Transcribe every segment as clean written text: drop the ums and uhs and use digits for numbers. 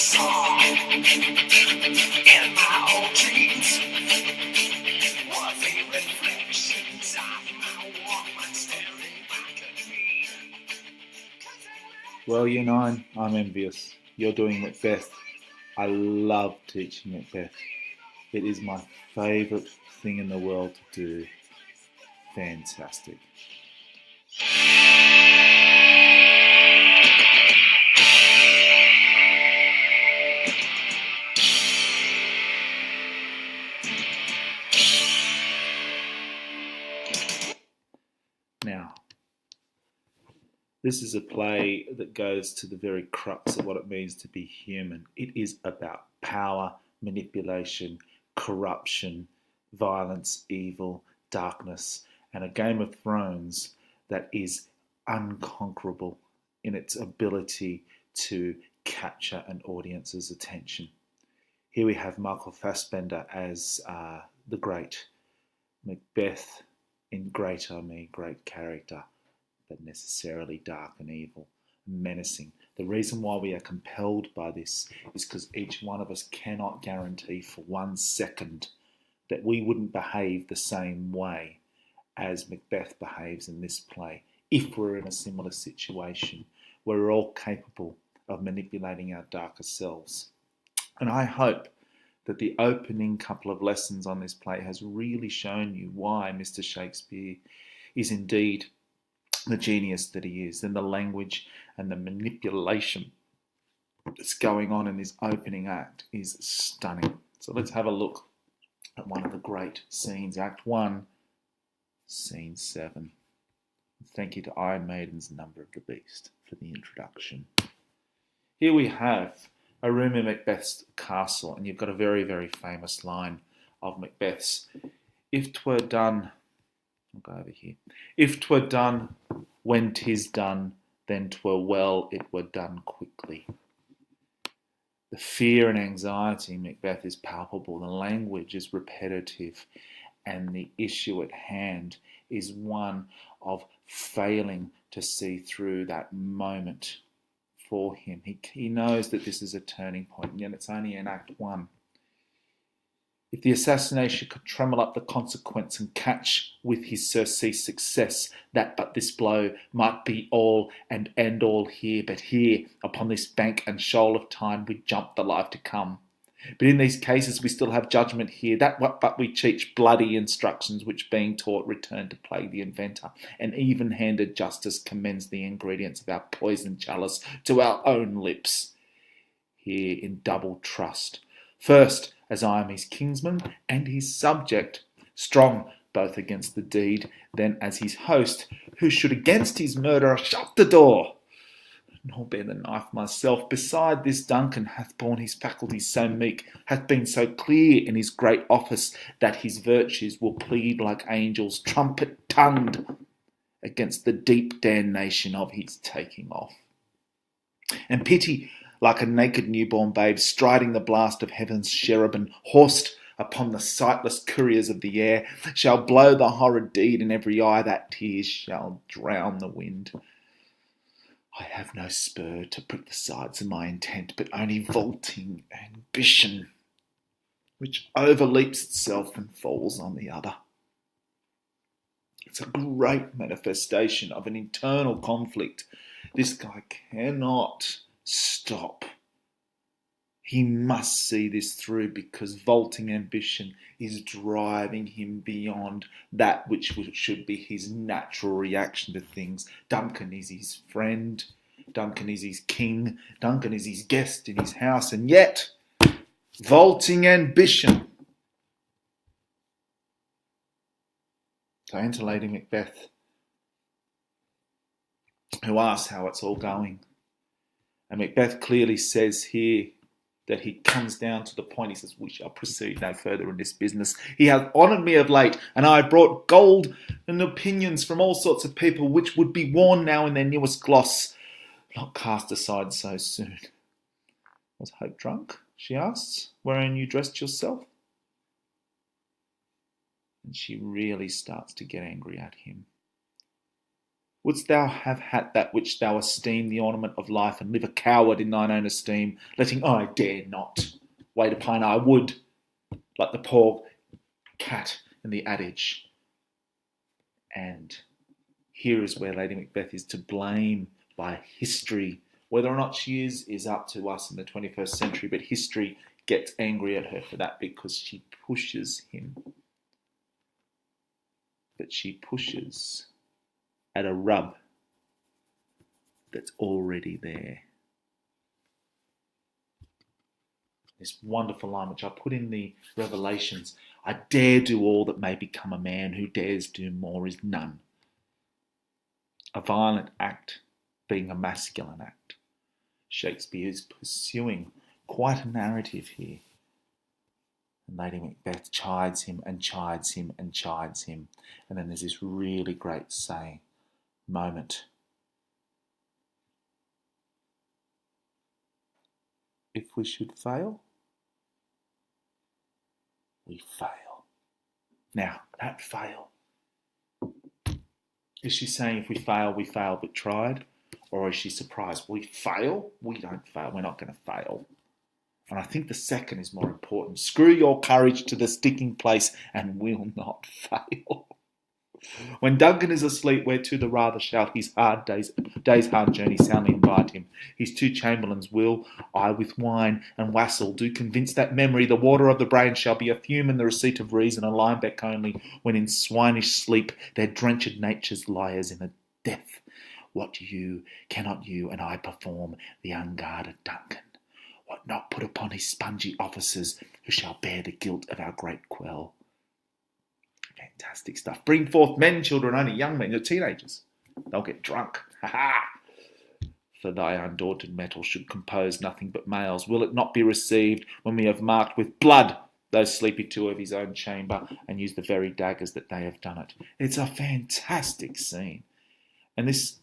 saw in my old dreams were the reflections of my woman staring back at me. Well, Year 9, I'm envious. You're doing Macbeth. I love teaching Macbeth. It is my favourite thing in the world to do. Fantastic. Now, this is a play that goes to the very crux of what it means to be human. It is about power, manipulation, corruption, violence, evil, darkness, and a Game of Thrones that is unconquerable in its ability to capture an audience's attention. Here we have Michael Fassbender as the great Macbeth. In great, I mean great character, but necessarily dark and evil, menacing. The reason why we are compelled by this is because each one of us cannot guarantee for 1 second that we wouldn't behave the same way as Macbeth behaves in this play if we're in a similar situation where we're all capable of manipulating our darker selves. And I hope that the opening couple of lessons on this play has really shown you why Mr. Shakespeare is indeed the genius that he is, and the language and the manipulation that's going on in this opening act is stunning. So let's have a look at one of the great scenes, Act 1, Scene 7. Thank you to Iron Maiden's Number of the Beast for the introduction. Here we have a room in Macbeth's castle, and you've got a very, very famous line of Macbeth's. If 'twere done, I'll go over here. If 'twere done when 'tis done, then 'twere well it were done quickly. The fear and anxiety in Macbeth is palpable. The language is repetitive, and the issue at hand is one of failing to see through that moment for him. He knows that this is a turning point, and yet it's only in Act 1. If the assassination could tremble up the consequence and catch with his surcease success, that but this blow might be all and end all here, but here, upon this bank and shoal of time, we jump the life to come. But in these cases we still have judgment here, that what but we teach bloody instructions, which being taught return to plague the inventor, and even-handed justice commends the ingredients of our poison chalice to our own lips. Here in double trust. First, as I am his kinsman and his subject, strong both against the deed, then as his host, who should against his murderer shut the door, nor bear the knife myself. Beside this Duncan hath borne his faculties so meek, hath been so clear in his great office, that his virtues will plead like angels, trumpet-tongued, against the deep damnation of his taking off. And pity, like a naked newborn babe, striding the blast of heaven's cherubim, horsed upon the sightless couriers of the air, shall blow the horrid deed in every eye, that tears shall drown the wind. I have no spur to prick the sides of my intent, but only vaulting ambition, which overleaps itself and falls on the other. It's a great manifestation of an internal conflict. This guy cannot stop. He must see this through, because vaulting ambition is driving him beyond that which should be his natural reaction to things. Duncan is his friend. Duncan is his king. Duncan is his guest in his house. And yet, vaulting ambition. So enter Lady Macbeth, who asks how it's all going. And Macbeth clearly says here that he comes down to the point. He says, we shall proceed no further in this business. He hath honoured me of late, and I have brought gold and opinions from all sorts of people, which would be worn now in their newest gloss, not cast aside so soon. Was Hope drunk? She asks, wherein you dressed yourself? And she really starts to get angry at him. Wouldst thou have had that which thou esteem the ornament of life, and live a coward in thine own esteem, letting I dare not wait upon I would, like the poor cat in the adage? And here is where Lady Macbeth is to blame by history. Whether or not she is up to us in the 21st century, but history gets angry at her for that because she pushes him. But she pushes at a rub that's already there. This wonderful line, which I put in the Revelations: I dare do all that may become a man, who dares do more is none. A violent act being a masculine act. Shakespeare is pursuing quite a narrative here. And Lady Macbeth chides him and chides him and chides him. And then there's this really great moment. If we should fail, we fail. Now, that fail. Is she saying if we fail but tried? Or is she surprised? We fail? We don't fail. We're not going to fail. And I think the second is more important. Screw your courage to the sticking place and we'll not fail. When Duncan is asleep, whereto the rather shout his day's hard journey soundly invite him. His two chamberlains will, I with wine and wassail, do convince that memory the water of the brain shall be a fume in the receipt of reason, a lineback only, when in swinish sleep their drenched natures lie as in a death. What you cannot you and I perform, the unguarded Duncan? What not put upon his spongy officers, who shall bear the guilt of our great quell? Fantastic stuff. Bring forth men, children, only young men, you're teenagers. They'll get drunk. Ha ha! For thy undaunted metal should compose nothing but males. Will it not be received when we have marked with blood those sleepy two of his own chamber, and used the very daggers that they have done it? It's a fantastic scene. And this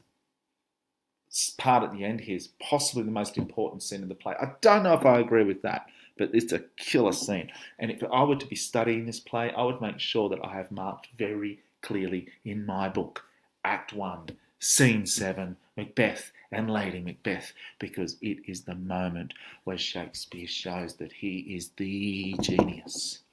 part at the end here is possibly the most important scene in the play. I don't know if I agree with that, but it's a killer scene. And if I were to be studying this play, I would make sure that I have marked very clearly in my book, Act 1, Scene 7, Macbeth and Lady Macbeth, because it is the moment where Shakespeare shows that he is the genius.